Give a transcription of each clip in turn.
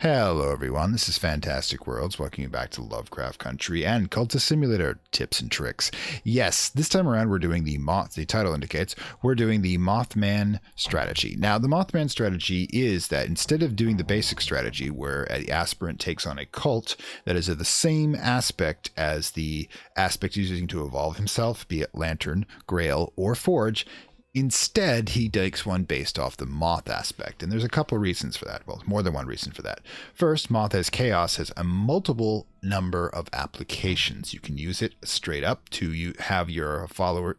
Hello everyone, this is Fantastic Worlds, welcoming you back to Lovecraft Country and Cultist Simulator tips and tricks. Yes, this time around we're doing the title indicates, we're doing the Mothman strategy. Now the Mothman strategy is that instead of doing the basic strategy where the aspirant takes on a cult that is of the same aspect as the aspect he's using to evolve himself, be it Lantern, Grail, or Forge, instead, he takes one based off the Moth aspect, and there's a couple of reasons for that. Well, more than one reason for that. First, Moth as Chaos has a multiple number of applications. You can use it straight up to have your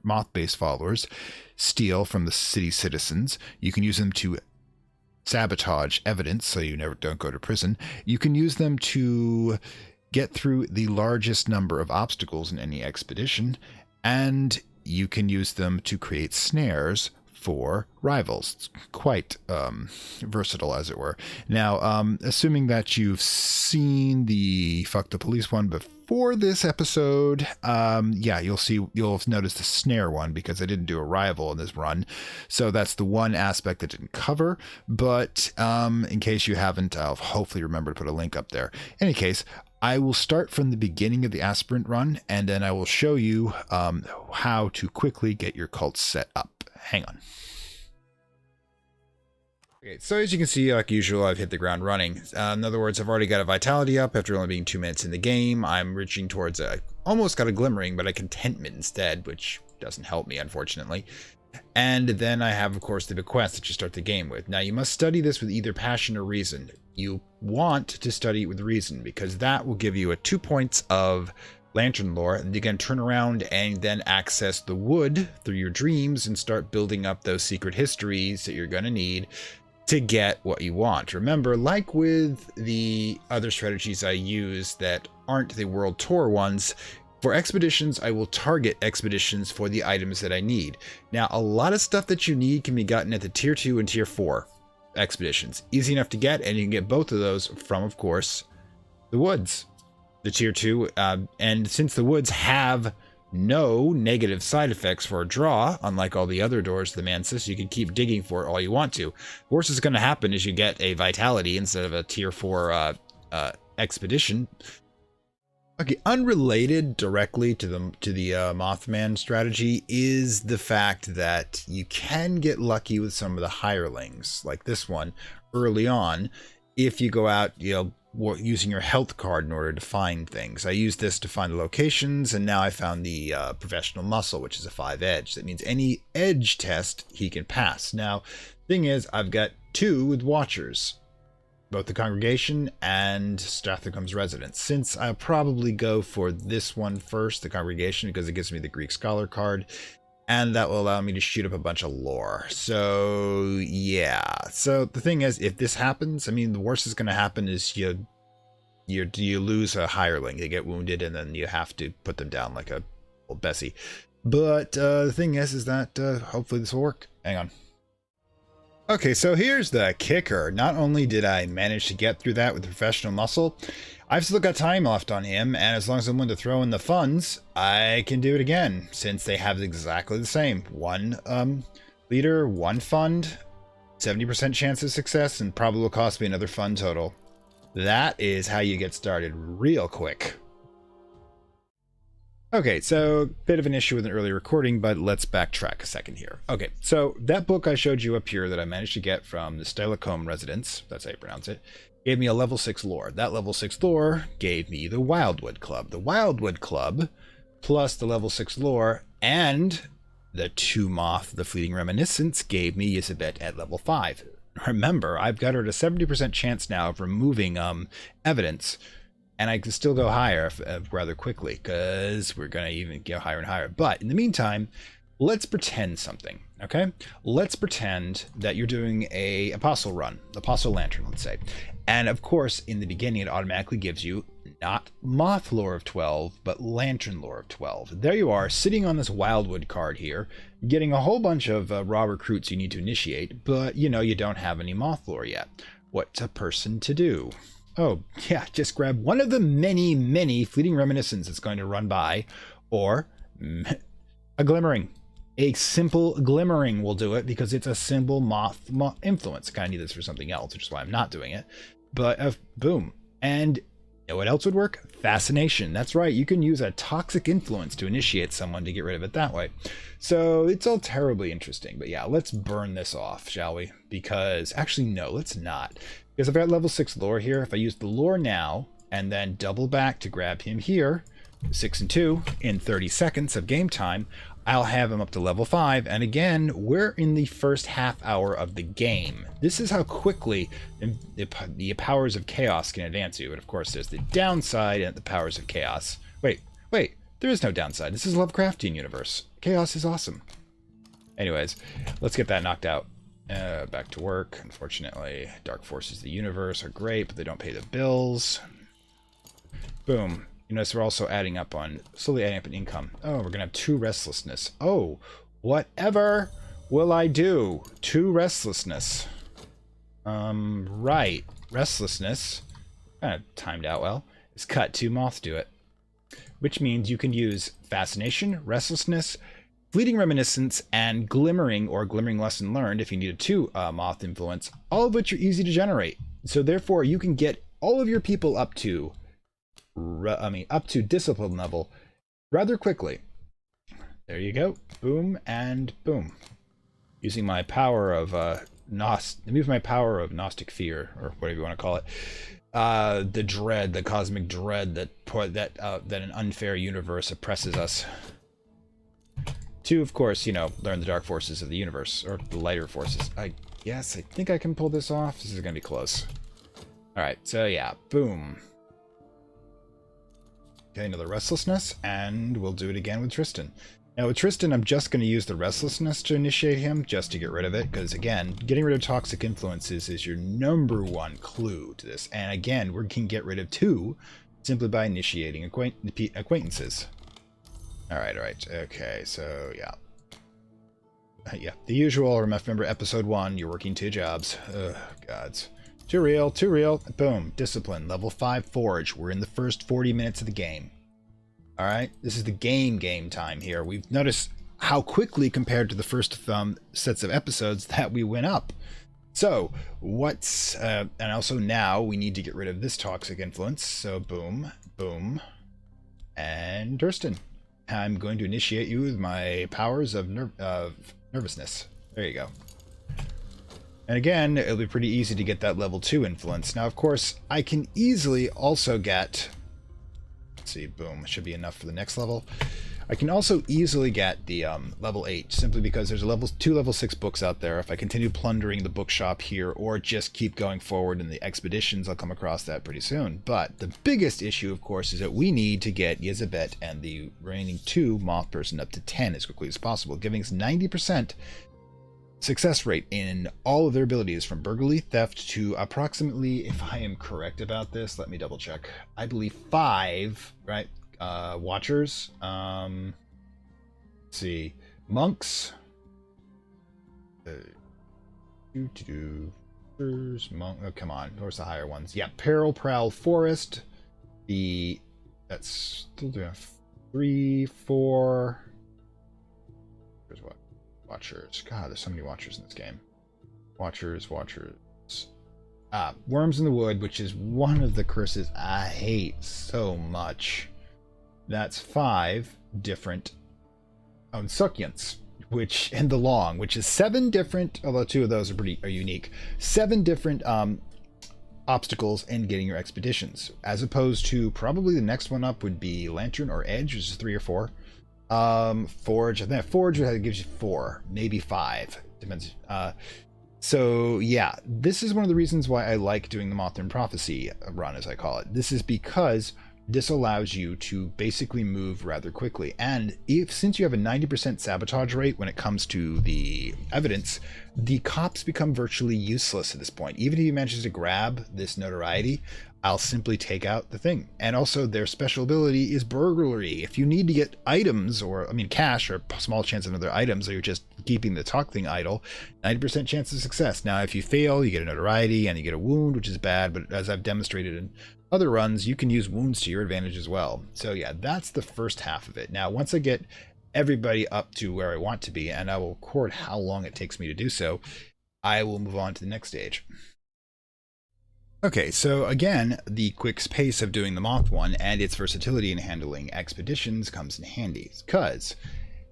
Moth-based followers steal from the city citizens. You can use them to sabotage evidence so you don't go to prison. You can use them to get through the largest number of obstacles in any expedition, and you can use them to create snares for rivals. It's quite versatile, as it were. Now, assuming that you've seen the Fuck the Police one before this episode, yeah, you'll notice the snare one because I didn't do a rival in this run. So that's the one aspect that didn't cover. But in case you haven't, I'll hopefully remember to put a link up there. In any case, I will start from the beginning of the aspirant run, and then I will show you how to quickly get your cult set up. Hang on. Okay, so as you can see, like usual, I've hit the ground running. In other words, I've already got a vitality up after only being 2 minutes in the game. I'm reaching towards almost got a glimmering, but a contentment instead, which doesn't help me, unfortunately. And then I have, of course, the bequest that you start the game with. Now, you must study this with either passion or reason. You want to study it with reason because that will give you 2 points of lantern lore, and you can turn around and then access the wood through your dreams and start building up those secret histories that you're going to need to get what you want. Remember, like with the other strategies I use that aren't the world tour ones, for expeditions, I will target expeditions for the items that I need. Now, a lot of stuff that you need can be gotten at the tier 2 and tier 4 expeditions. Easy enough to get, and you can get both of those from, of course, the woods. The tier 2, and since the woods have no negative side effects for a draw, unlike all the other doors of the Mansis, you can keep digging for it all you want to. Worst is going to happen is you get a vitality instead of a tier 4 expedition. Okay, unrelated directly to the Mothman strategy is the fact that you can get lucky with some of the hirelings, like this one, early on, if you go out, using your health card in order to find things. I used this to find the locations, and now I found the professional muscle, which is a 5 edge. That means any edge test he can pass. Now, thing is, I've got 2 with watchers, both the congregation and Strathacome's residence. Since I'll probably go for this one first, the congregation, because it gives me the Greek scholar card, and that will allow me to shoot up a bunch of lore. So yeah. So the thing is, if this happens, I mean, the worst is going to happen is you lose a hireling. They get wounded, and then you have to put them down like a old Bessie. But the thing is that hopefully this will work. Hang on. Okay, so here's the kicker. Not only did I manage to get through that with professional muscle, I've still got time left on him, and as long as I'm willing to throw in the funds, I can do it again, since they have exactly the same. 1 leader, 1 fund, 70% chance of success, and probably will cost me another fund total. That is how you get started real quick. Okay, so bit of an issue with an early recording, but let's backtrack a second here. Okay, so that book I showed you up here that I managed to get from the Strathacome's residence, that's how you pronounce it, gave me a level 6 lore. That level 6 lore gave me the Wildwood Club. The Wildwood Club, plus the level 6 lore, and the 2 Moth, the Fleeting Reminiscence, gave me Isabet at level 5. Remember, I've got her at a 70% chance now of removing evidence, and I can still go higher rather quickly, because we're going to even go higher and higher. But in the meantime, let's pretend something, okay? Let's pretend that you're doing a Apostle run, Apostle Lantern, let's say. And of course, in the beginning, it automatically gives you not Moth lore of 12, but Lantern lore of 12. There you are, sitting on this Wildwood card here, getting a whole bunch of raw recruits you need to initiate, but you don't have any Moth lore yet. What's a person to do? Oh, yeah, just grab one of the many, many Fleeting Reminiscences that's going to run by, or a Glimmering. A simple Glimmering will do it because it's a simple Moth influence. I kind of need this for something else, which is why I'm not doing it. But boom. And you know what else would work? Fascination. That's right. You can use a toxic influence to initiate someone to get rid of it that way. So it's all terribly interesting. But yeah, let's burn this off, shall we? Because actually, no, let's not. Because I've got level 6 lore here. If I use the lore now and then double back to grab him here, 6 and 2 in 30 seconds of game time, I'll have him up to level 5. And again, we're in the first half hour of the game. This is how quickly the powers of chaos can advance you. But of course, there's the downside and the powers of chaos. Wait, there is no downside. This is a Lovecraftian universe. Chaos is awesome. Anyways, let's get that knocked out. Back to work. Unfortunately, dark forces of the universe are great, but they don't pay the bills. Boom. You notice we're also slowly adding up in income. Oh, we're gonna have 2 restlessness. Oh, whatever will I do? 2 restlessness. Right. Restlessness, kind of timed out well, is cut to Moth do it. Which means you can use fascination, restlessness, fleeting reminiscence, and glimmering or glimmering lesson learned if you need a 2 Moth influence, all of which are easy to generate. So therefore you can get all of your people up to discipline level rather quickly. There you go. Boom and boom. Using my power of Gnostic fear, or whatever you want to call it. The dread, the cosmic dread that an unfair universe oppresses us. To, of course, learn the dark forces of the universe, or the lighter forces. I think I can pull this off. This is gonna be close. Alright, so yeah, boom. Okay, another restlessness, and we'll do it again with Tristan. Now with Tristan, I'm just going to use the restlessness to initiate him, just to get rid of it, because again, getting rid of toxic influences is your #1 clue to this. And again, we can get rid of 2 simply by initiating acquaintances. Alright, okay, so yeah. Yeah, the usual, remember episode 1, you're working 2 jobs. Ugh, gods. Too real. Boom. Discipline. Level 5 Forge. We're in the first 40 minutes of the game. Alright? This is the game time here. We've noticed how quickly, compared to the first sets of episodes, that we went up. So, and also now we need to get rid of this toxic influence. So, boom, boom, and Durston. I'm going to initiate you with my powers of nervousness. There you go. And again, it'll be pretty easy to get that level 2 influence. Now, of course, I can easily also get... Let's see, boom, it should be enough for the next level. I can also easily get the level 8, simply because there's 2 level 6 books out there. If I continue plundering the bookshop here, or just keep going forward in the expeditions, I'll come across that pretty soon. But the biggest issue, of course, is that we need to get Yezabet and the remaining 2 Moth person up to 10 as quickly as possible, giving us 90% success rate in all of their abilities, from burglary, theft to approximately, if I am correct about this, let me double check, I believe 5, right? Watchers, let's see, monks, monk, oh come on, where's the higher ones? Yeah, Peril Prowl Forest, that's still doing 3, 4, here's what? Watchers. God, there's so many watchers in this game. Watchers. Worms in the Wood, which is one of the curses I hate so much. That's 5 different Unsuccients, and the Long, which is 7 different, although 2 of those are unique, 7 different obstacles in getting your expeditions, as opposed to probably the next one up would be Lantern or Edge, which is 3 or 4. Forge, I think Forge gives you 4, maybe 5, depends. So yeah, this is one of the reasons why I like doing the Mothman Prophecy run, as I call it. This is because this allows you to basically move rather quickly, and since you have a 90% sabotage rate when it comes to the evidence, the cops become virtually useless at this point. Even if he manages to grab this notoriety, I'll simply take out the thing. And also their special ability is burglary. If you need to get items, cash, or a small chance of other items, or you're just keeping the talk thing idle, 90% chance of success. Now, if you fail, you get a notoriety and you get a wound, which is bad, but as I've demonstrated in other runs, you can use wounds to your advantage as well. So yeah, that's the first half of it. Now, once I get everybody up to where I want to be, and I will record how long it takes me to do so, I will move on to the next stage. Okay, so again, the quick pace of doing the Moth one and its versatility in handling expeditions comes in handy, because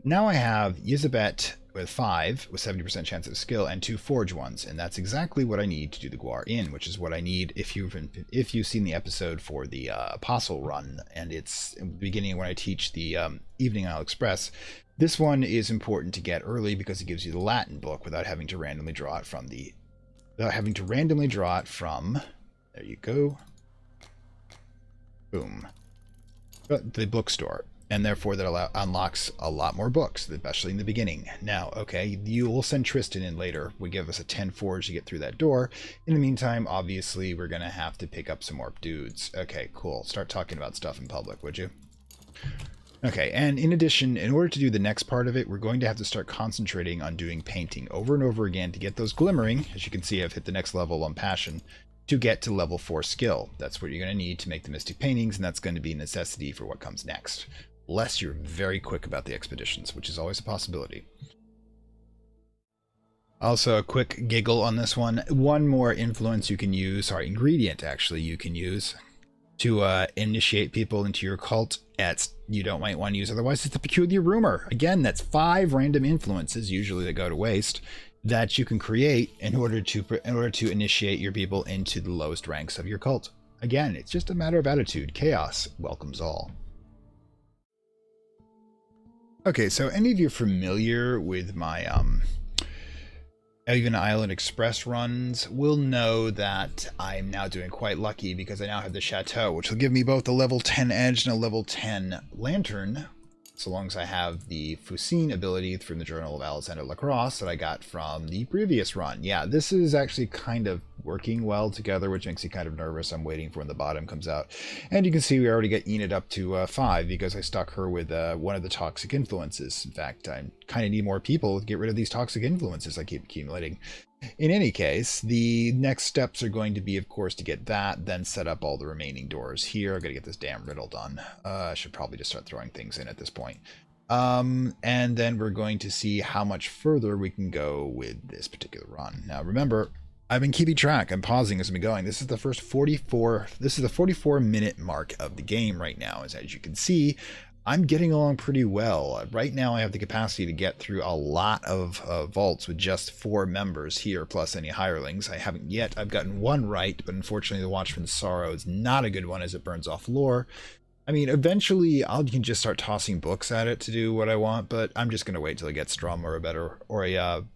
now I have Yizabet with 5 with 70% chance of skill and 2 forge ones, and that's exactly what I need to do the Guar in, which is what I need if you've seen the episode for the Apostle run, and it's in the beginning when I teach the Evening Isle Express. This one is important to get early because it gives you the Latin book without having to randomly draw it from there you go. Boom. The bookstore. And therefore that unlocks a lot more books, especially in the beginning. Now, okay, you will send Tristan in later. We give us a 10 forge to get through that door. In the meantime, obviously, we're going to have to pick up some more dudes. Okay, cool. Start talking about stuff in public, would you? Okay, and in addition, in order to do the next part of it, we're going to have to start concentrating on doing painting over and over again to get those glimmering. As you can see, I've hit the next level on passion to get to level 4 skill. That's what you're going to need to make the mystic paintings, and that's going to be a necessity for what comes next. Unless you're very quick about the expeditions, which is always a possibility. Also, a quick giggle on this one. One more influence you can use, or ingredient actually you can use to initiate people into your cult you don't might want to use otherwise. It's the peculiar rumor. Again, that's 5 random influences, usually that go to waste, that you can create in order to initiate your people into the lowest ranks of your cult. Again, it's just a matter of attitude. Chaos welcomes all. Okay, so any of you familiar with my Even Island Express runs will know that I'm now doing quite lucky because I now have the Chateau, which will give me both a level 10 edge and a level 10 lantern, so long as I have the Fusine ability from the Journal of Alexander Lacrosse that I got from the previous run. Yeah, this is actually kind of working well together, which makes me kind of nervous. I'm waiting for when the bottom comes out. And you can see we already get Enid up to 5 because I stuck her with one of the toxic influences. In fact, I kind of need more people to get rid of these toxic influences I keep accumulating. In any case, the next steps are going to be, of course, to get that, then set up all the remaining doors here. I've got to get this damn riddle done. I should probably just start throwing things in at this point. And then we're going to see how much further we can go with this particular run. Now, remember, I've been keeping track. I'm pausing as I'm going. This is the first 44. This is the 44-minute mark of the game right now. As you can see, I'm getting along pretty well. Right now, I have the capacity to get through a lot of vaults with just 4 members here, plus any hirelings. I haven't yet. I've gotten one right, but unfortunately, the Watchman's Sorrow is not a good one as it burns off lore. I mean, eventually, I can just start tossing books at it to do what I want, but I'm just going to wait till I get Strum or a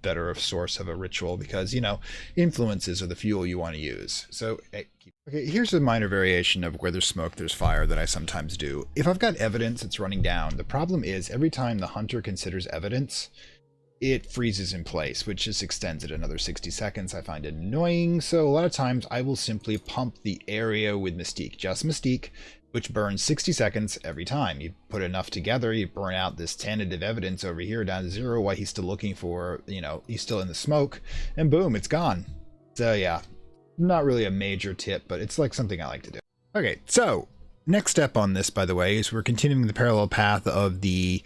better source of a ritual because, you know, influences are the fuel you want to use. So, okay, here's a minor variation of where there's smoke, there's fire that I sometimes do. If I've got evidence that's running down, the problem is every time the hunter considers evidence, it freezes in place, which just extends it another 60 seconds. I find it annoying, so a lot of times I will simply pump the area with Mystique, just Mystique, which burns 60 seconds every time. You put enough together, you burn out this tentative evidence over here down to 0 while he's still looking for, you know, he's still in the smoke, and boom, it's gone. So yeah, not really a major tip, but it's like something I like to do. Okay, so next step on this, by the way, is we're continuing the parallel path of the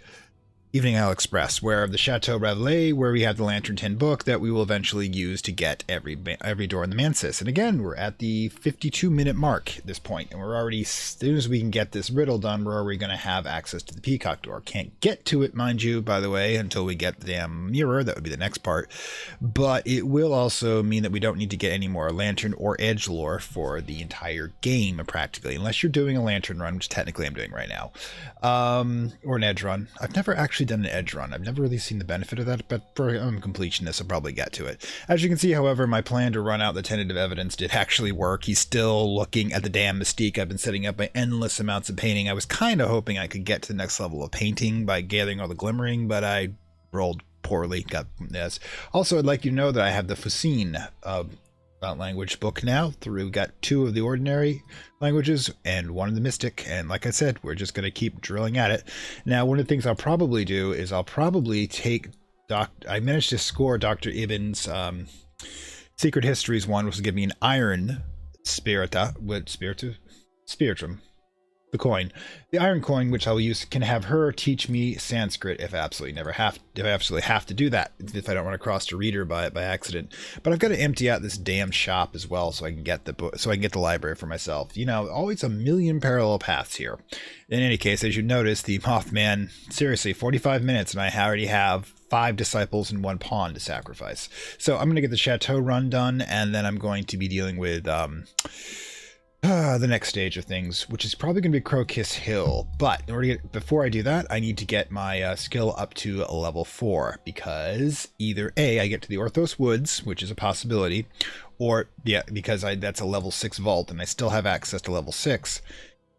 Evening Isle Express, where the Chateau Rabelais, where we have the Lantern 10 book that we will eventually use to get every door in the Mansis. And again, we're at the 52-minute mark at this point, and we're already, as soon as we can get this riddle done, we're already going to have access to the Peacock door. Can't get to it, mind you, by the way, until we get the damn mirror. That would be the next part. But it will also mean that we don't need to get any more Lantern or Edge lore for the entire game, practically, unless you're doing a Lantern run, which technically I'm doing right now, or an Edge run. I've never actually done an Edge run. I've never really seen the benefit of that, but for completionist, I'll probably get to it. As you can see, however, my plan to run out the tentative evidence did actually work. He's still looking at the damn Mystique. I've been setting up endless amounts of painting. I was kind of hoping I could get to the next level of painting by gathering all the glimmering, but I rolled poorly. Got this. Also, I'd like you to know that I have the Fusine language book now. We got 2 of the ordinary languages and 1 of the mystic, and like I said, we're just going to keep drilling at it. Now, one of the things I'll probably do is I'll probably take I managed to score Dr. Ibn's Secret Histories one, which will give me an iron spirita with spiritum. the coin, the iron coin, which I'll use, can have her teach me Sanskrit if I absolutely have to do that, if I don't run across a reader by accident. But I've got to empty out this damn shop as well, so I can get the book, so I can get the library for myself. You know, always a million parallel paths here. In any case, as you notice, the Mothman, seriously, 45 minutes, and I already have 5 disciples and 1 pawn to sacrifice. So I'm going to get the chateau run done, and then I'm going to be dealing with the next stage of things, which is probably going to be Crocus Hill. But in order to get, before I do that, I need to get my skill up to a level 4, because either A, I get to the Orthos Woods, which is a possibility, or yeah, because that's a level 6 vault and I still have access to level 6,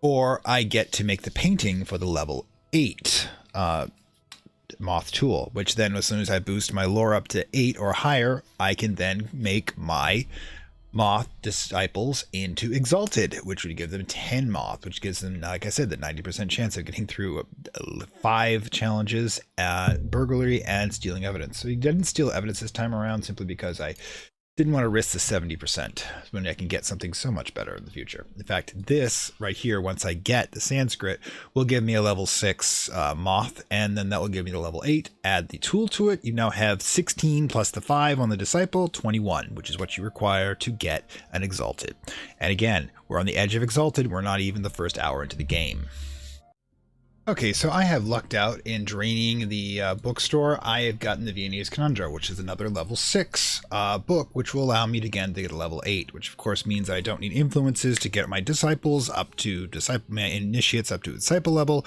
or I get to make the painting for the level 8 Moth tool, which then as soon as I boost my lore up to 8 or higher, I can then make my Moth disciples into exalted, which would give them 10 Moth, which gives them, like I said, the 90% chance of getting through 5 challenges, burglary and stealing evidence. So he didn't steal evidence this time around simply because I didn't want to risk the 70% when I can get something so much better in the future. In fact, this right here, once I get the Sanskrit, will give me a level 6 Moth, and then that will give me the level 8. Add the tool to it. You now have 16 plus the 5 on the disciple, 21, which is what you require to get an exalted. And again, we're on the edge of exalted. We're not even the first hour into the game. Okay, so I have lucked out in draining the bookstore. I have gotten the Viennese Conundrum, which is another level 6 book, which will allow me to again to get a level 8, which of course means I don't need influences to get my disciples up to my initiates up to disciple level,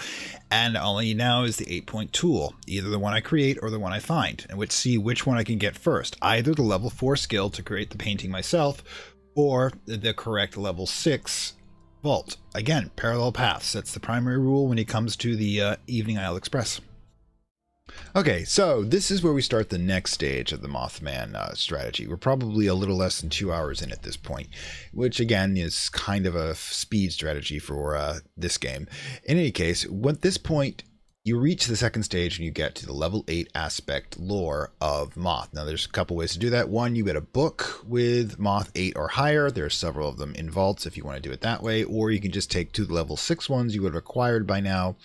and all I need now is the 8-point tool, either the one I create or the one I find, and see which one I can get first, either the level 4 skill to create the painting myself, or the correct level 6 vault. Again, parallel paths. That's the primary rule when it comes to the Evening Isle Express. Okay, so this is where we start the next stage of the Mothman strategy. We're probably a little less than 2 hours in at this point, which again is kind of a speed strategy for this game. In any case, at this point, you reach the second stage and you get to the level 8 aspect lore of Moth. Now there's a couple ways to do that. One, you get a book with Moth 8 or higher. There are several of them in vaults if you want to do it that way, or you can just take 2 level 6 ones you would have acquired by now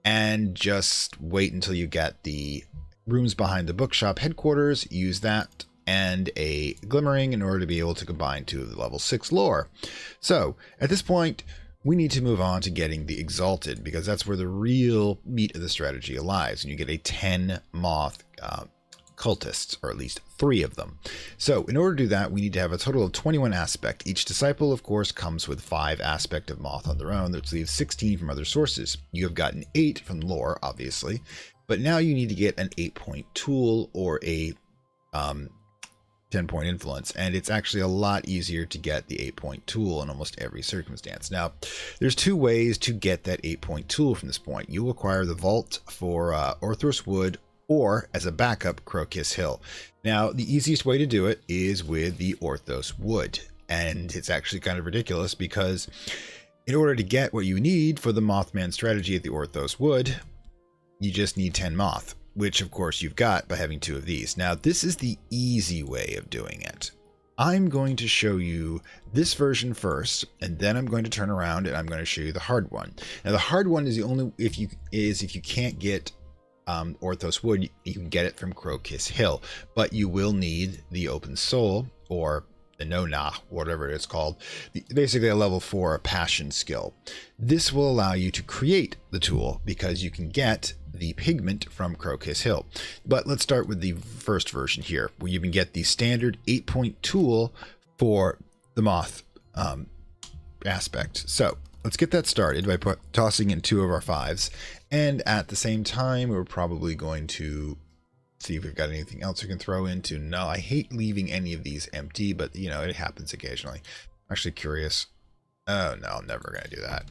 and just wait until you get the rooms behind the bookshop headquarters, use that and a glimmering in order to be able to combine 2 of the level 6 lore. So at this point, we need to move on to getting the exalted, because that's where the real meat of the strategy lies, and you get a 10 Moth cultists, or at least 3 of them. So in order to do that, we need to have a total of 21 aspect. Each disciple, of course, comes with 5 aspect of Moth on their own, which leaves 16 from other sources. You have gotten 8 from lore, obviously, but now you need to get an 8-point tool or a 10-point influence, and it's actually a lot easier to get the 8-point tool in almost every circumstance. Now, there's 2 ways to get that 8-point tool from this point. You'll acquire the vault for Orthros Wood, or as a backup, Crocus Hill. Now, the easiest way to do it is with the Orthos Wood, and it's actually kind of ridiculous because in order to get what you need for the Mothman strategy at the Orthos Wood, you just need 10 Moth, which of course you've got by having 2 of these. Now, this is the easy way of doing it. I'm going to show you this version first, and then I'm going to turn around and I'm going to show you the hard one. Now, the hard one is the only if you can't get Orthos Wood, you can get it from Crocus Hill, but you will need the Open Soul or the Nona, whatever it's called, basically a level 4 passion skill. This will allow you to create the tool because you can get the pigment from Crocus Hill. But let's start with the first version here, where you can get the standard 8-point tool for the Moth aspect. So let's get that started by tossing in 2 of our 5s. And at the same time, we're probably going to see if we've got anything else we can throw into. No, I hate leaving any of these empty, but you know, it happens occasionally. I'm actually curious. Oh no, I'm never going to do that.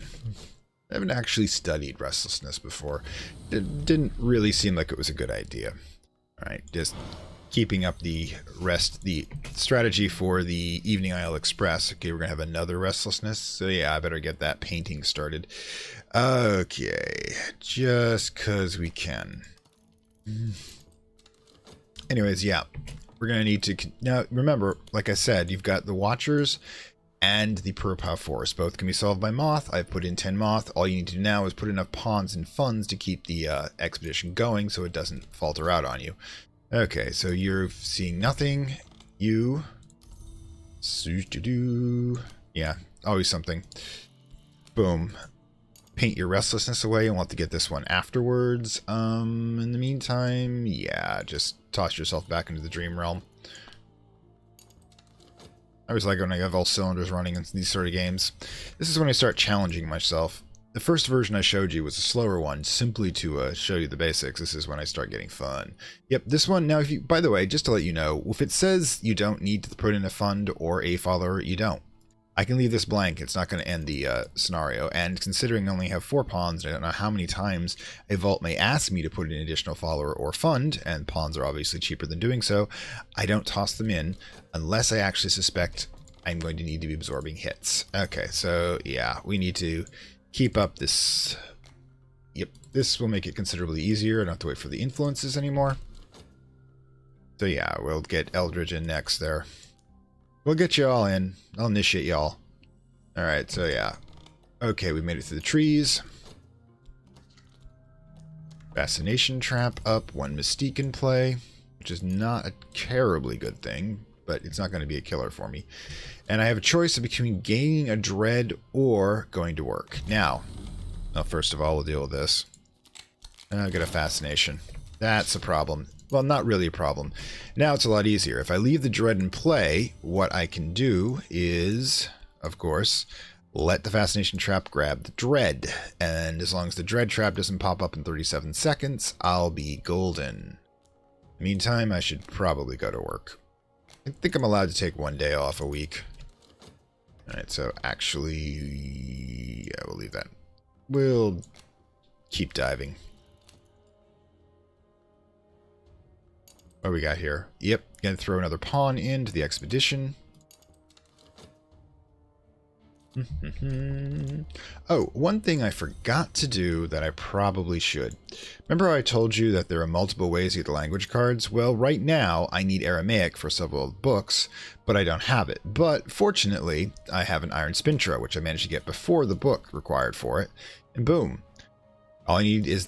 I haven't actually studied restlessness before. It didn't really seem like it was a good idea. All right, just keeping up the strategy for the Evening Isle Express. Okay, we're going to have another restlessness. So yeah, I better get that painting started. Okay, just because we can. Anyways, yeah, we're going to need to... Now, remember, like I said, you've got the Watchers and the Purpow Forest. Both can be solved by Moth. I've put in 10 Moth. All you need to do now is put enough pawns and funds to keep the expedition going so it doesn't falter out on you. Okay, so you're seeing nothing. You... Yeah, always something. Boom. Paint your restlessness away and want to get this one afterwards. In the meantime, yeah, just toss yourself back into the dream realm. I always like when I have all cylinders running in these sort of games. This is when I start challenging myself. The first version I showed you was a slower one, simply to show you the basics. This is when I start getting fun. Yep, this one, now, if you, by the way, just to let you know, if it says you don't need to put in a fund or a follower, you don't. I can leave this blank. It's not going to end the scenario. And considering I only have 4 pawns, I don't know how many times a vault may ask me to put in an additional follower or fund, and pawns are obviously cheaper than doing so, I don't toss them in unless I actually suspect I'm going to need to be absorbing hits. Okay, so yeah, we need to keep up this. Yep, this will make it considerably easier. I don't have to wait for the influences anymore. So yeah, we'll get Eldridge in next there. We'll get you all in. I'll initiate y'all. Alright, so yeah. Okay, we made it through the trees. Fascination trap up. 1 mystique in play, which is not a terribly good thing, but it's not going to be a killer for me. And I have a choice between gaining a dread or going to work. Now, first of all, we'll deal with this. I'll get a fascination. That's a problem. Well, not really a problem. Now it's a lot easier. If I leave the dread in play, what I can do is, of course, let the fascination trap grab the dread. And as long as the dread trap doesn't pop up in 37 seconds, I'll be golden. Meantime, I should probably go to work. I think I'm allowed to take 1 day off a week. Alright, so actually, yeah, we'll leave that. We'll keep diving. What do we got here? Yep, gonna throw another pawn into the expedition. Oh, one thing I forgot to do that I probably should. Remember how I told you that there are multiple ways to get the language cards? Well, right now I need Aramaic for several books, but I don't have it. But fortunately, I have an Iron Spintra, which I managed to get before the book required for it. And boom. All I need is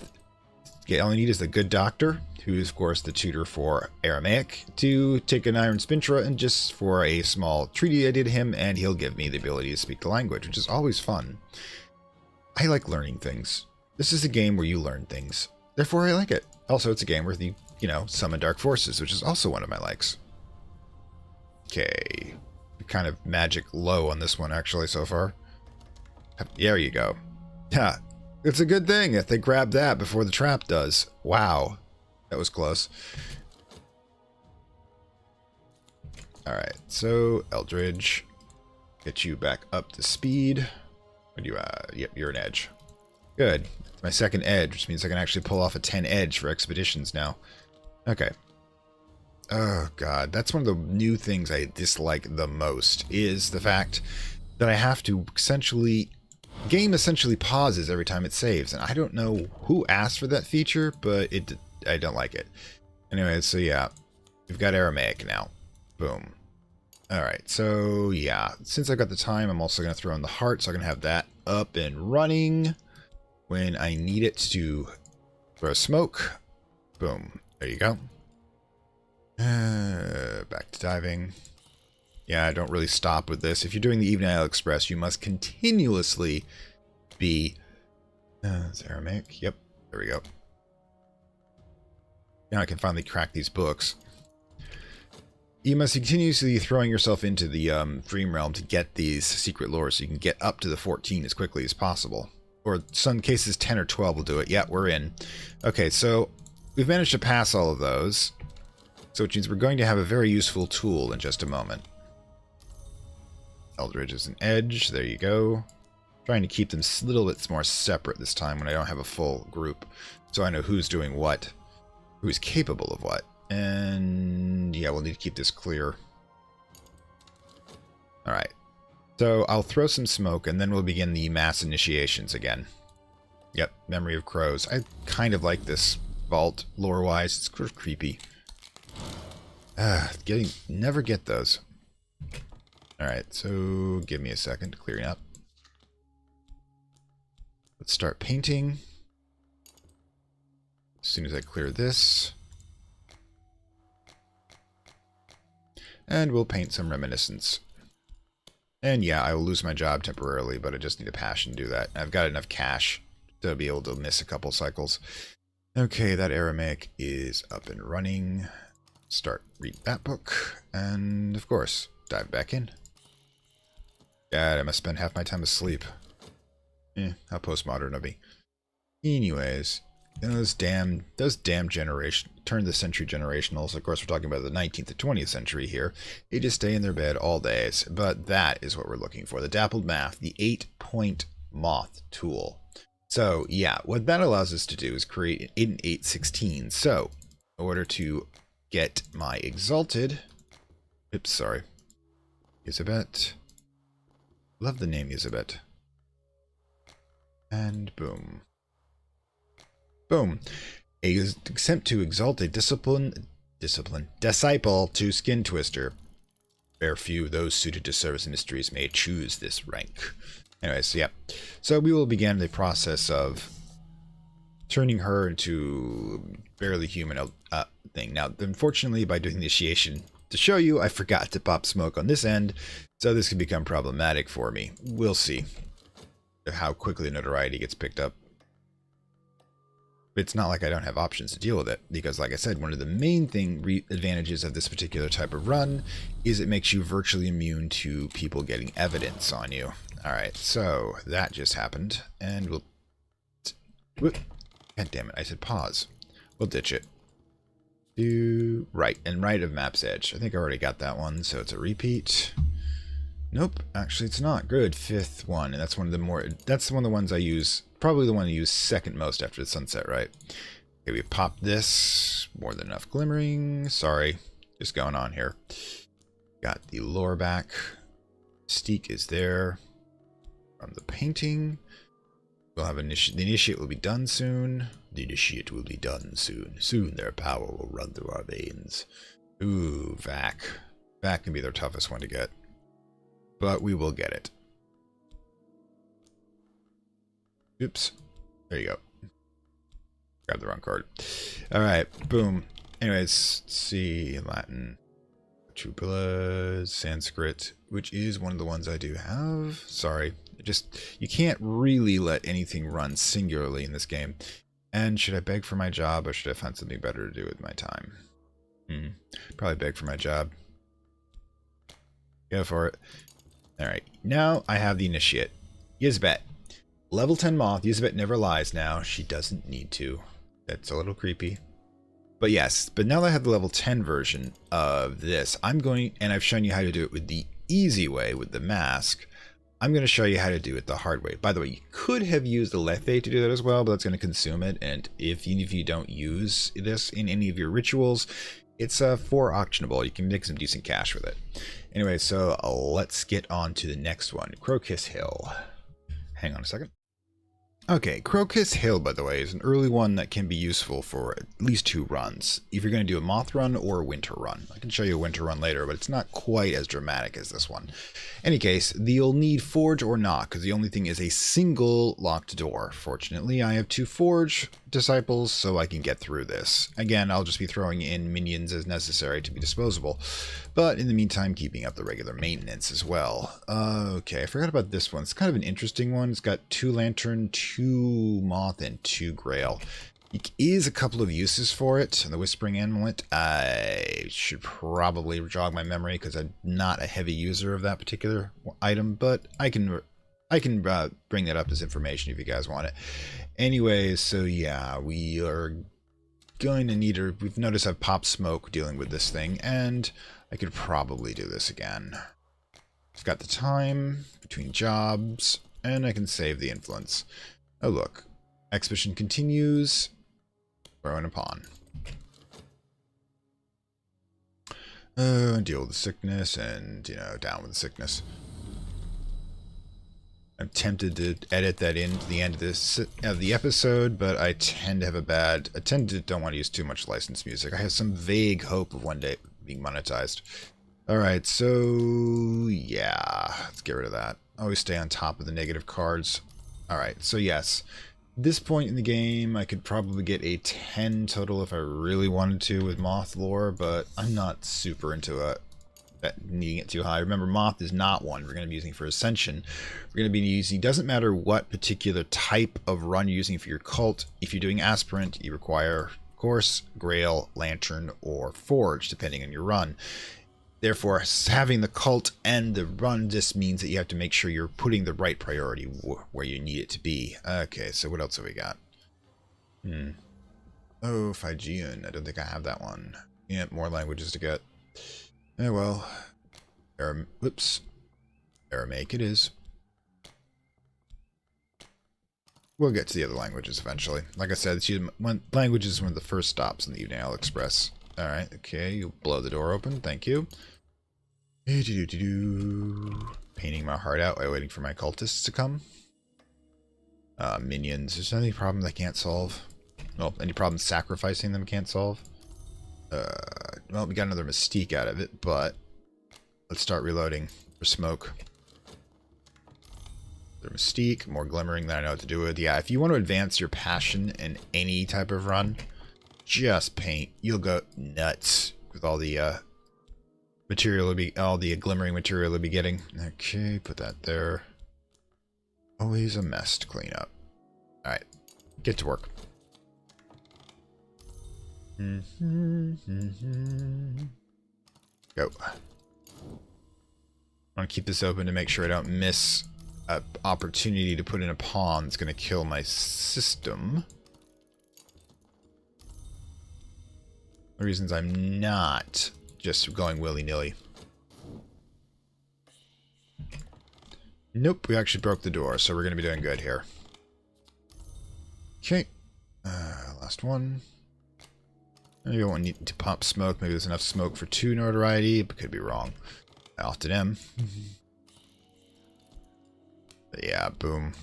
the good doctor, who is, of course, the tutor for Aramaic, to take an Iron Spintra and just for a small treaty I did him, and he'll give me the ability to speak the language, which is always fun. I like learning things. This is a game where you learn things. Therefore, I like it. Also, it's a game where you summon dark forces, which is also one of my likes. Okay. Kind of magic low on this one, actually, so far. There you go. Ha! It's a good thing that they grabbed that before the trap does. Wow. That was close. Alright, so Eldridge. Get you back up to speed. What do you, yep, you're an edge. Good. It's my second edge, which means I can actually pull off a 10 edge for expeditions now. Okay. Oh, God. That's one of the new things I dislike the most, is the fact that I have to essentially... Game essentially pauses every time it saves, and I don't know who asked for that feature, but I don't like it. Anyway, so yeah, we've got Aramaic now. Boom. Alright, so yeah, since I've got the time, I'm also going to throw in the heart, so I can have that up and running when I need it to throw smoke. Boom. There you go. Back to diving. Yeah, I don't really stop with this. If you're doing the Evening Isle Express, you must continuously be... is Aramaic? Yep, there we go. Now I can finally crack these books. You must continuously throwing yourself into the Dream Realm to get these secret lores so you can get up to the 14 as quickly as possible. Or in some cases 10 or 12 will do it. Yeah, we're in. Okay, so we've managed to pass all of those. So which means we're going to have a very useful tool in just a moment. Eldridge is an edge. There you go. Trying to keep them a little bit more separate this time when I don't have a full group. So I know who's doing what. Who's capable of what. And yeah, we'll need to keep this clear. Alright. So I'll throw some smoke and then we'll begin the mass initiations again. Yep, Memory of Crows. I kind of like this vault lore-wise. It's sort of creepy. Never get those. Alright, so give me a second to clearing up. Let's start painting. As soon as I clear this. And we'll paint some reminiscence. And yeah, I will lose my job temporarily, but I just need a passion to do that. And I've got enough cash to be able to miss a couple cycles. Okay, that Aramaic is up and running. Read that book. And of course, dive back in. God, I must spend half my time asleep. How postmodern of me. Anyways, those damn generation turn the century generationals. Of course, we're talking about the 19th to 20th century here. They just stay in their bed all days. But that is what we're looking for. The dappled math, the 8-point moth tool. So yeah, what that allows us to do is create an 8-16. So in order to get my exalted, Isabet. Love the name Isabet. And boom. Boom. Attempt to exalt a disciple to skin twister. Very few, those suited to service mysteries, may choose this rank. Anyways, yeah. So we will begin the process of turning her into barely human thing. Now, unfortunately, by doing the initiation to show you, I forgot to pop smoke on this end, so this could become problematic for me. We'll see how quickly notoriety gets picked up. It's not like I don't have options to deal with it, because like I said, one of the main advantages of this particular type of run is it makes you virtually immune to people getting evidence on you. Alright, so that just happened, and we'll... God damn it, I said pause. We'll ditch it. Do right, and right of map's edge. I think I already got that one, so it's a repeat. Nope, actually it's not. Good, 5th one, and that's one of the ones I use, probably the one I use second most after the sunset, right? Okay, we pop this. More than enough glimmering. Sorry, just going on here. Got the lore back. Steak is there. From the painting. We'll have the initiate will be done soon. The initiate will be done soon. Soon their power will run through our veins. Ooh, Vac. Vac can be their toughest one to get. But we will get it. Oops. There you go. Grab the wrong card. Alright, boom. Anyways, let's see. Latin. Chupalas, Sanskrit, which is one of the ones I do have. Sorry. You can't really let anything run singularly in this game. And should I beg for my job, or should I find something better to do with my time? Probably beg for my job. Go for it. Alright, now I have the initiate. Yizbet. Level 10 Moth. Yizbet never lies now. She doesn't need to. That's a little creepy. But yes, but now that I have the level 10 version of this, and I've shown you how to do it with the easy way, with the mask, I'm going to show you how to do it the hard way. By the way, you could have used the Lethe to do that as well, but that's going to consume it, and even if you don't use this in any of your rituals, it's for auctionable. You can make some decent cash with it. Anyway, so let's get on to the next one. Crocus Hill. Hang on a second. Okay, Crocus Hill, by the way, is an early one that can be useful for at least 2 runs. If you're going to do a Moth run or a Winter run. I can show you a Winter run later, but it's not quite as dramatic as this one. Any case, you'll need Forge or Knock, because the only thing is a single locked door. Fortunately, I have 2 Forge disciples, so I can get through this. Again, I'll just be throwing in minions as necessary to be disposable, but in the meantime, keeping up the regular maintenance as well. Okay, I forgot about this one. It's kind of an interesting one. It's got 2 Lantern, 2 Moth, and 2 Grail. There is a couple of uses for it. The Whispering Amulet, I should probably jog my memory because I'm not a heavy user of that particular item, but I can bring that up as information if you guys want it. Anyways, so yeah, we are going to need we've noticed I've popped smoke dealing with this thing, and I could probably do this again. I've got the time between jobs, and I can save the influence. Oh look, exhibition continues. Throwing a pawn. Deal with the sickness, and down with the sickness. I'm tempted to edit that into the end of the episode, but I tend to have don't want to use too much licensed music. I have some vague hope of one day being monetized. Alright, so yeah, let's get rid of that. Always stay on top of the negative cards. Alright, so yes, this point in the game, I could probably get a 10 total if I really wanted to with Moth lore, but I'm not super into needing it too high. Remember, Moth is not one we're going to be using for Ascension. We're going to be using, doesn't matter what particular type of run you're using for your cult. If you're doing Aspirant, you require, of course, Grail, Lantern, or Forge, depending on your run. Therefore, having the cult and the run just means that you have to make sure you're putting the right priority where you need it to be. Okay, so what else have we got? Oh, Fijian. I don't think I have that one. Yeah, more languages to get. Yeah, well. Whoops. Aramaic it is. We'll get to the other languages eventually. Like I said, language is one of the first stops in the Evening Owl Express. Alright, okay, you'll blow the door open. Thank you. Painting my heart out while waiting for my cultists to come. Minions. Is there any problem they can't solve? Well, any problem sacrificing them can't solve? Well, we got another mystique out of it, but let's start reloading for smoke. Their mystique, more glimmering than I know what to do with. Yeah, if you want to advance your passion in any type of run, just paint. You'll go nuts with all the material, all the glimmering material you'll be getting. Okay, put that there. Always a mess to clean up. All right, get to work. Go. I want to keep this open to make sure I don't miss an opportunity to put in a pawn that's going to kill my system. The reasons I'm not just going willy-nilly. Nope, we actually broke the door, so we're going to be doing good here. Okay. Last one. Maybe I won't need to pump smoke. Maybe there's enough smoke for 2 notoriety, but could be wrong. I often am. But yeah, boom.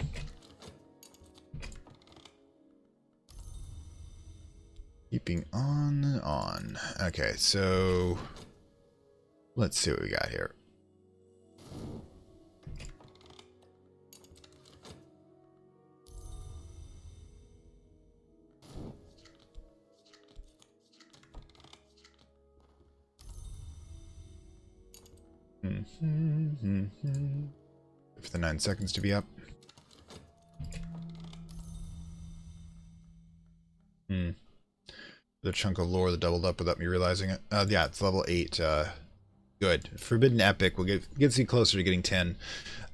Keeping on and on. Okay, so let's see what we got here. For the 9 seconds to be up. The chunk of lore that doubled up without me realizing it. Yeah, it's level 8. Good. Forbidden Epic will gets you closer to getting 10.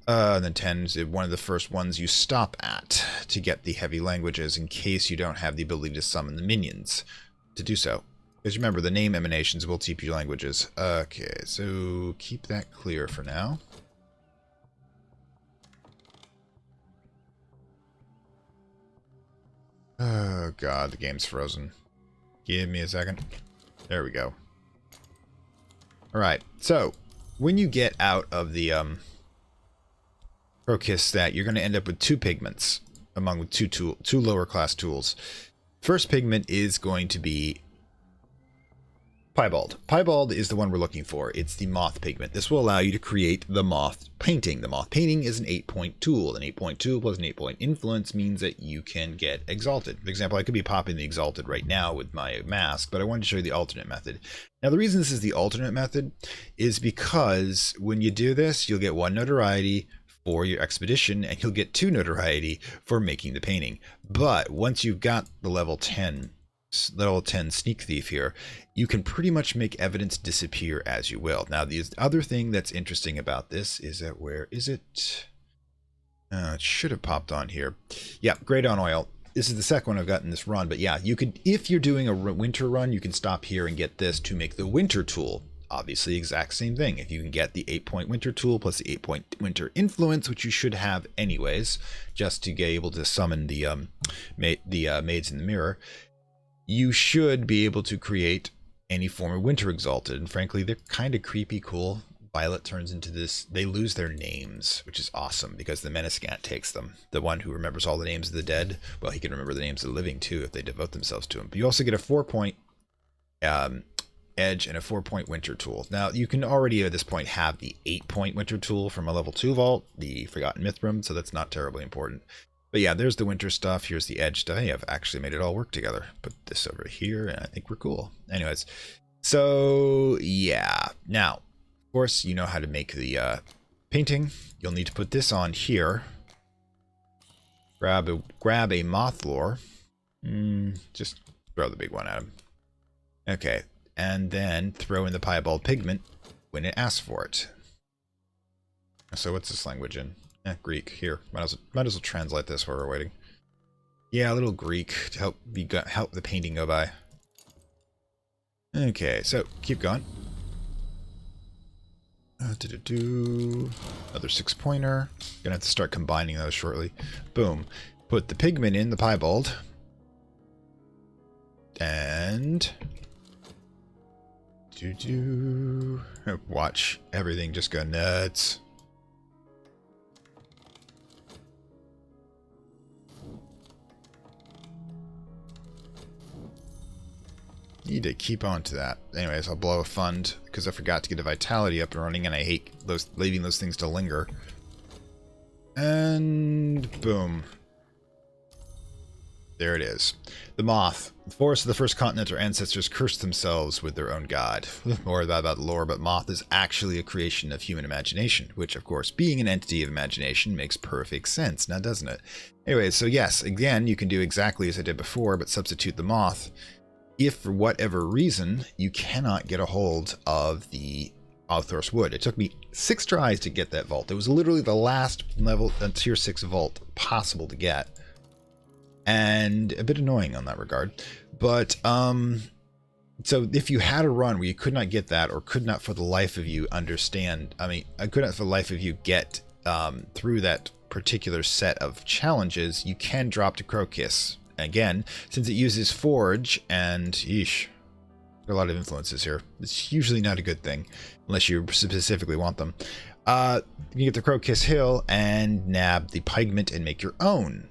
And then 10 is one of the first ones you stop at to get the heavy languages in case you don't have the ability to summon the minions to do so. Because remember, the name emanations will TP languages. Okay, so keep that clear for now. Oh god, the game's frozen. Give me a second. There we go. Alright, so when you get out of the Procist stat, you're going to end up with 2 pigments among two lower class tools. First pigment is going to be Piebald. Piebald is the one we're looking for. It's the Moth pigment. This will allow you to create the Moth painting. The Moth painting is an 8-point tool. An 8-point tool plus an 8-point influence means that you can get exalted. For example, I could be popping the exalted right now with my mask, but I wanted to show you the alternate method. Now, the reason this is the alternate method is because when you do this, you'll get 1 notoriety for your expedition, and you'll get 2 notoriety for making the painting. But once you've got the level 10 sneak thief here, you can pretty much make evidence disappear as you will. Now, the other thing that's interesting about this is that, where is it? It should have popped on here. Yeah, Great on Oil. This is the second one I've got in this run, but yeah, you could, if you're doing a winter run, you can stop here and get this to make the winter tool. Obviously, exact same thing. If you can get the 8-point winter tool plus the 8-point winter influence, which you should have anyways, just to get able to summon the maids in the mirror, you should be able to create any form of winter exalted. And frankly, they're kind of creepy cool. Violet turns into this, they lose their names, which is awesome because the Menascant takes them. The one who remembers all the names of the dead, well, he can remember the names of the living too if they devote themselves to him. But you also get a 4-point edge, and a 4-point winter tool. Now, you can already at this point have the 8-point winter tool from a level 2 vault, the Forgotten Myth Room, so that's not terribly important. But yeah, there's the winter stuff. Here's the edge stuff. Hey, I've actually made it all work together. Put this over here, and I think we're cool. Anyways, so yeah. Now, of course, you know how to make the painting. You'll need to put this on here. Grab a moth lore. Just throw the big one at him. Okay, and then throw in the piebald pigment when it asks for it. So what's this language in? Greek. Here, might as well translate this while we're waiting. Yeah, a little Greek to help the painting go by. Okay, so keep going. Another 6-pointer. Gonna have to start combining those shortly. Boom. Put the pigment in the piebald. And watch everything just go nuts. Need to keep on to that. Anyways, I'll blow a fund because I forgot to get a vitality up and running, and I hate leaving those things to linger. And boom. There it is. The Moth. The forests of the first continent, our ancestors cursed themselves with their own god. More about the lore, but Moth is actually a creation of human imagination, which, of course, being an entity of imagination makes perfect sense, now doesn't it? Anyways, so yes, again, you can do exactly as I did before, but substitute the Moth. If, for whatever reason, you cannot get a hold of the Althor's Wood. It took me 6 tries to get that vault. It was literally the last level, tier 6 vault possible to get. And a bit annoying on that regard. But, so if you had a run where you could not get that, or could not for the life of you understand, I could not for the life of you get through that particular set of challenges, you can drop to Crocus. Again, since it uses Forge and yeesh, there are a lot of influences here. It's usually not a good thing unless you specifically want them. You can get the Crocus Hill and nab the pigment and make your own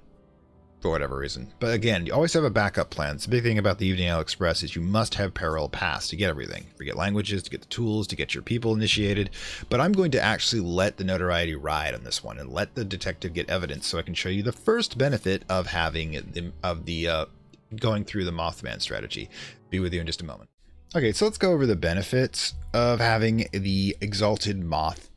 for whatever reason. But again, you always have a backup plan. The big thing about the Evening Owl Express is you must have parallel paths to get everything. To get languages, to get the tools, to get your people initiated. But I'm going to actually let the notoriety ride on this one and let the detective get evidence so I can show you the first benefit of having going through the Mothman strategy. Be with you in just a moment. Okay, so let's go over the benefits of having the exalted Moth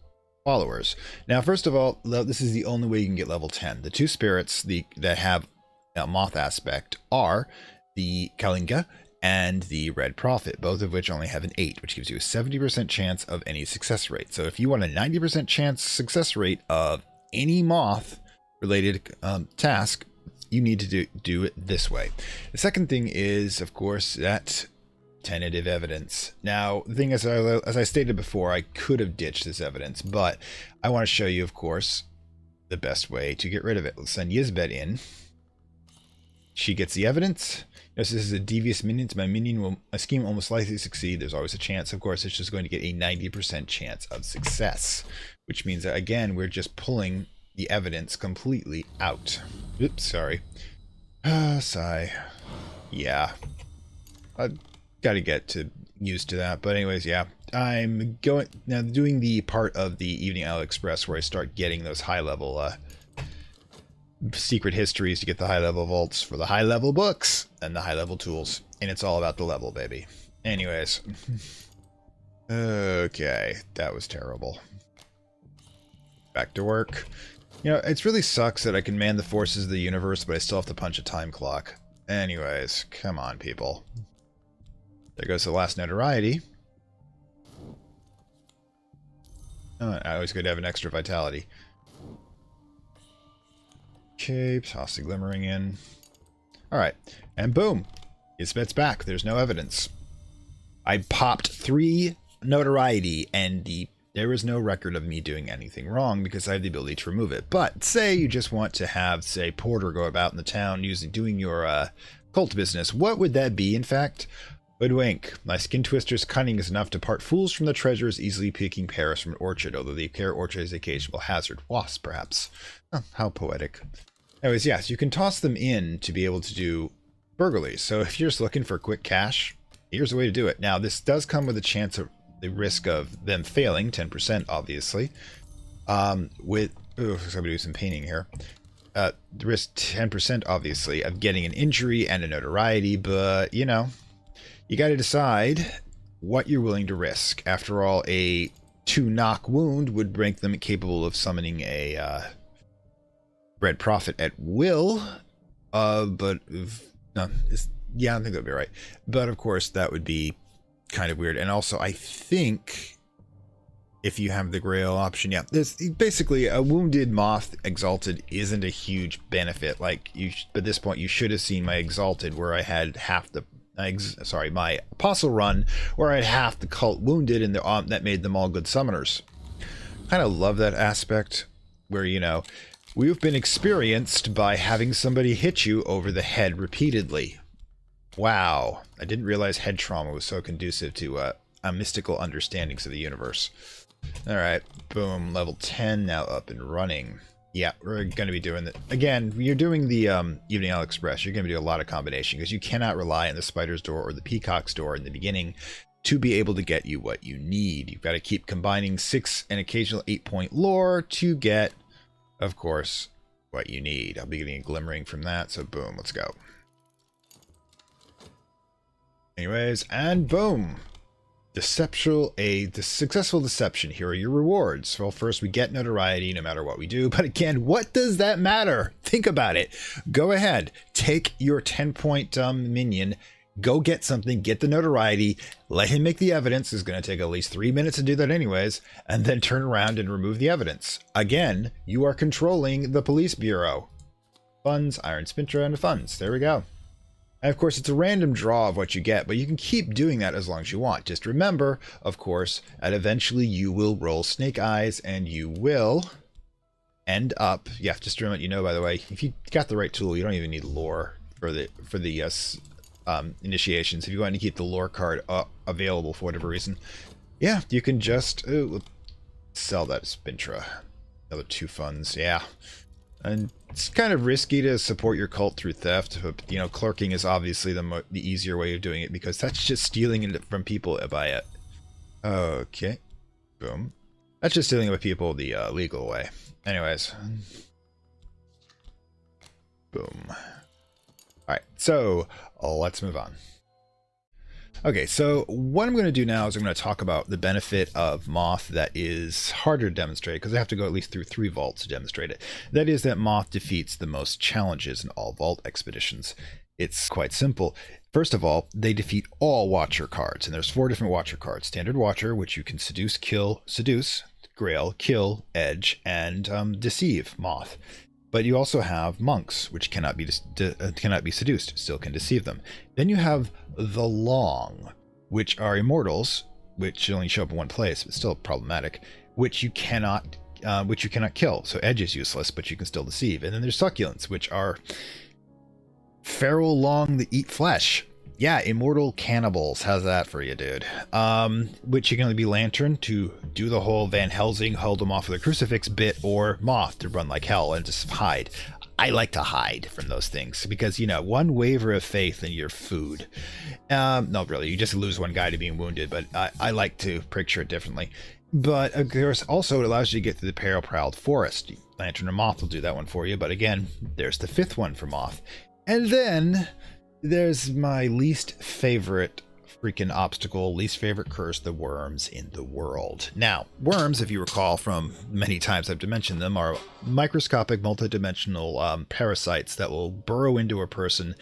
followers. Now, first of all, this is the only way you can get level 10. The 2 spirits that have a Moth aspect are the Kalinga and the Red Prophet, both of which only have an 8, which gives you a 70% chance of any success rate. So if you want a 90% chance success rate of any Moth related task, you need to do it this way. The second thing is, of course, that tentative evidence. Now, the thing is, as I stated before, I could have ditched this evidence, but I want to show you, of course, the best way to get rid of it. Let's send Yizbet in. She gets the evidence. Notice this is a devious minion. My minion will a scheme almost likely succeed. There's always a chance. Of course, it's just going to get a 90% chance of success, which means that, again, we're just pulling the evidence completely out. Oops, sorry. Sigh. Yeah. I got to get used to that. But anyways, yeah. I'm going now doing the part of the Evening Owl Express where I start getting those high-level secret histories to get the high-level vaults for the high-level books and the high-level tools. And it's all about the level, baby. Anyways. Okay, that was terrible. Back to work. You know, it really sucks that I can man the forces of the universe, but I still have to punch a time clock. Anyways, come on, people. There goes the last notoriety. Oh, I always good to have an extra vitality. Okay, toss the glimmering in. Alright, and boom! Isbet's back. There's no evidence. I popped 3 notoriety, and there is no record of me doing anything wrong because I have the ability to remove it. But say you just want to have, say, Porter go about in the town doing your cult business. What would that be, in fact? Hoodwink. My skin twister's cunning is enough to part fools from the treasures, easily picking pears from an orchard, although the pear orchard is an occasional hazard. Wasp, perhaps. Oh, how poetic. Anyways, yes, you can toss them in to be able to do burglaries. So if you're just looking for quick cash, Here's a way to do it. Now, this does come with a chance of the risk of them failing, 10%, obviously. With, ooh, I'm gonna do some painting here. The risk 10%, obviously, of getting an injury and a notoriety, but, you know, you got to decide what you're willing to risk. After all, a 2-knock wound would make them capable of summoning a red prophet at will. But no, yeah, I think that'd be right. But of course, that would be kind of weird. And also, I think if you have the Grail option, yeah, there's basically a wounded Moth exalted isn't a huge benefit. Like at this point, you should have seen my exalted where I had half the my apostle run where I had half the cult wounded, and that made them all good summoners. Kind of love that aspect where, you know, we've been experienced by having somebody hit you over the head repeatedly. Wow, I didn't realize head trauma was so conducive to a mystical understandings of the universe. All right, boom, level 10 now up and running. Yeah, we're going to be doing that. Again, when you're doing the Evening Owl Express, you're going to do a lot of combination because you cannot rely on the Spider's Door or the Peacock's Door in the beginning to be able to get you what you need. You've got to keep combining 6 and occasional 8-point lore to get, of course, what you need. I'll be getting a glimmering from that, so boom, let's go. Anyways, and boom. Successful deception. Here are your rewards. Well, first we get notoriety no matter what we do. But again, what does that matter? Think about it. Go ahead. Take your 10-point minion. Go get something. Get the notoriety. Let him make the evidence. It's going to take at least 3 minutes to do that anyways. And then turn around and remove the evidence. Again, you are controlling the police bureau. Funds, Iron Spintra, and funds. There we go. And of course, it's a random draw of what you get, but you can keep doing that as long as you want. Just remember, of course, that eventually you will roll snake eyes and you will end up, yeah, just to let you know, by the way, if you got the right tool, you don't even need lore for the initiations. If you want to keep the lore card available for whatever reason, yeah, you can just sell that Spintra. Another 2 funds, yeah. And it's kind of risky to support your cult through theft, but, you know, clerking is obviously the easier way of doing it because that's just stealing it from people by it. Okay, boom. That's just stealing it with people the legal way. Anyways, boom. All right, so let's move on. Okay, so what I'm going to do now is I'm going to talk about the benefit of Moth that is harder to demonstrate because I have to go at least through 3 vaults to demonstrate it. That is that Moth defeats the most challenges in all vault expeditions. It's quite simple. First of all, they defeat all Watcher cards, and there's 4 different Watcher cards. Standard Watcher, which you can seduce, Grail, kill, edge, and deceive Moth. But you also have monks, which cannot be seduced, still can deceive them. Then you have the Long, which are immortals, which only show up in one place, but still problematic, which you cannot kill. So edge is useless, but you can still deceive. And then there's succulents, which are feral Long that eat flesh. Yeah, immortal cannibals. How's that for you, dude? Which you can only be Lantern to do the whole Van Helsing, hold them off with a crucifix bit, or Moth to run like hell and just hide. I like to hide from those things because, you know, one waver of faith and you're food. No, really, you just lose one guy to being wounded, but I like to picture it differently. But of course, also it allows you to get to the peril-prowled forest. Lantern and Moth will do that one for you, but again, there's the 5th one for Moth. And then there's my least favorite freaking obstacle, least favorite curse, the worms in the world. Now, worms, if you recall from many times I've mentioned them, are microscopic, multidimensional parasites that will burrow into a person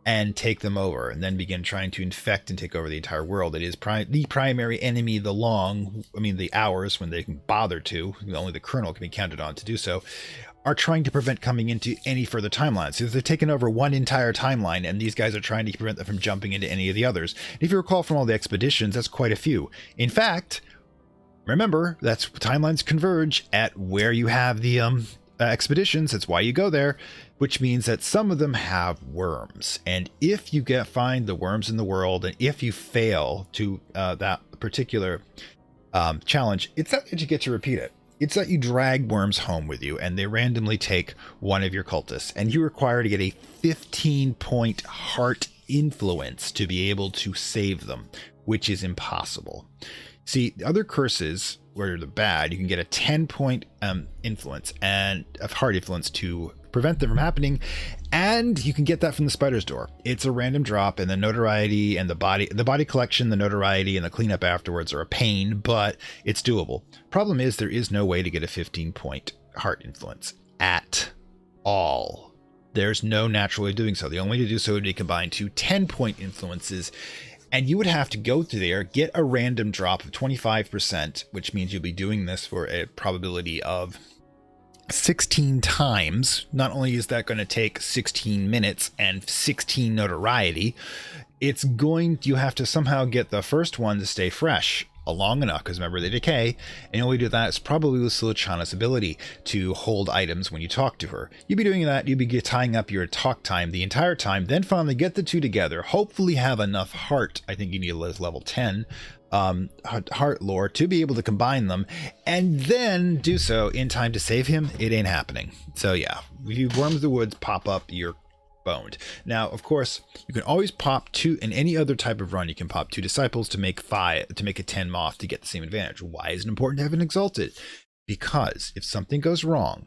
and take them over, and then begin trying to infect and take over the entire world. It is the primary enemy, the hours when they can bother to, only the Colonel can be counted on to do so, are trying to prevent coming into any further timelines. So they've taken over one entire timeline, and these guys are trying to prevent them from jumping into any of the others. And if you recall from all the expeditions, that's quite a few. In fact, remember, that's timelines converge at where you have the expeditions. That's why you go there, which means that some of them have worms. And if you find the worms in the world, and if you fail to that particular challenge, it's not that you get to repeat it. It's that you drag worms home with you, and they randomly take one of your cultists, and you require to get a 15-point heart influence to be able to save them, which is impossible. See, the other curses where they're bad, you can get a 10-point influence and a hard influence to prevent them from happening, and you can get that from the spider's door. It's a random drop, and the notoriety and the body collection, the notoriety, and the cleanup afterwards are a pain, but it's doable. Problem is, there is no way to get a 15-point heart influence at all. There's no natural way of doing so. The only way to do so would be to combine two 10-point influences, and you would have to go through there, get a random drop of 25%, which means you'll be doing this for a probability of 16 times. Not only is that going to take 16 minutes and 16 notoriety, you have to somehow get the first one to stay fresh long enough, because remember, they decay, and the only way to do that is probably with Silichana's ability to hold items when you talk to her. You'd be doing that, you'd be tying up your talk time the entire time, then finally get the two together, hopefully have enough heart, I think you need level 10 heart lore to be able to combine them, and then do so in time to save him. It ain't happening. So yeah, if you worm the woods pop up, you're boned. Now, of course, you can always pop two in any other type of run. You can pop two disciples to make a 10 moth to get the same advantage. Why is it important to have an exalted? Because if something goes wrong,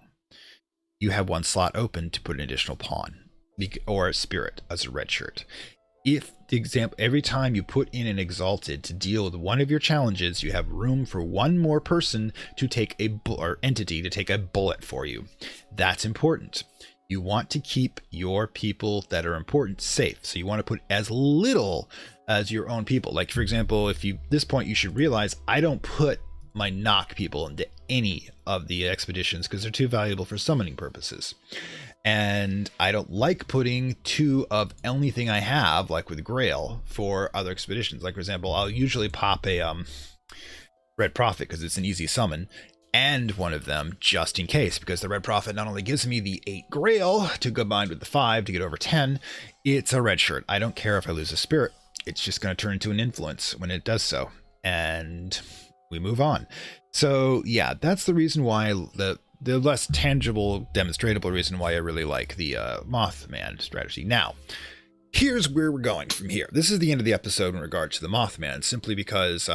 you have one slot open to put an additional pawn or a spirit as a red shirt. If the example, every time you put in an exalted to deal with one of your challenges, you have room for one more person to take entity to take a bullet for you. That's important. You want to keep your people that are important safe. So you want to put as little as your own people. Like, for example, at this point, you should realize I don't put my knock people into any of the expeditions because they're too valuable for summoning purposes. And I don't like putting two of anything I have, like with Grail, for other expeditions. Like, for example, I'll usually pop a Red Prophet because it's an easy summon, and one of them just in case, because the Red Prophet not only gives me the 8 Grail to combine with the 5 to get over 10, it's a red shirt. I don't care if I lose a spirit. It's just going to turn into an influence when it does so. And we move on. So yeah, that's the reason why the less tangible, demonstratable reason why I really like the Mothman strategy. Now, here's where we're going from here. This is the end of the episode in regard to the Mothman, simply because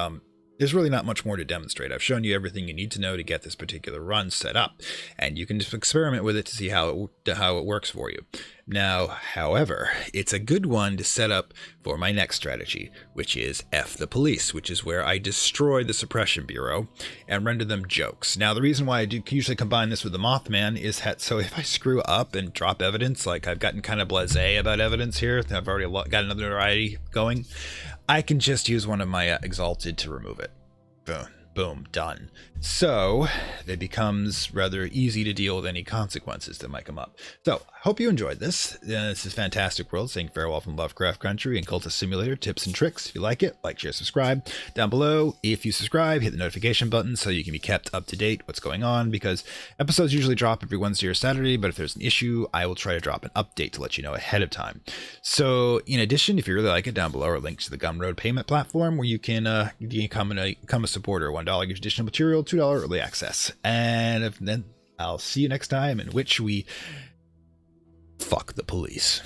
there's really not much more to demonstrate. I've shown you everything you need to know to get this particular run set up, and you can just experiment with it to see how it works for you. Now, however, it's a good one to set up for my next strategy, which is F the police, which is where I destroy the Suppression Bureau and render them jokes. Now, the reason why I do usually combine this with the Mothman is that so if I screw up and drop evidence, like I've gotten kind of blasé about evidence here, I've already got another notoriety going, I can just use one of my exalted to remove it. Boom, boom, done. So it becomes rather easy to deal with any consequences that might come up. So I hope you enjoyed this. This is Fantastic World saying farewell from Lovecraft Country and Cultist Simulator. Tips and tricks. If you like it, like, share, subscribe. Down below, if you subscribe, hit the notification button so you can be kept up to date what's going on, because episodes usually drop every Wednesday or Saturday, but if there's an issue, I will try to drop an update to let you know ahead of time. So in addition, if you really like it, down below are links to the Gumroad payment platform where you can become a supporter. $1 gives additional material, $2 early access. And then I'll see you next time in which we fuck the police.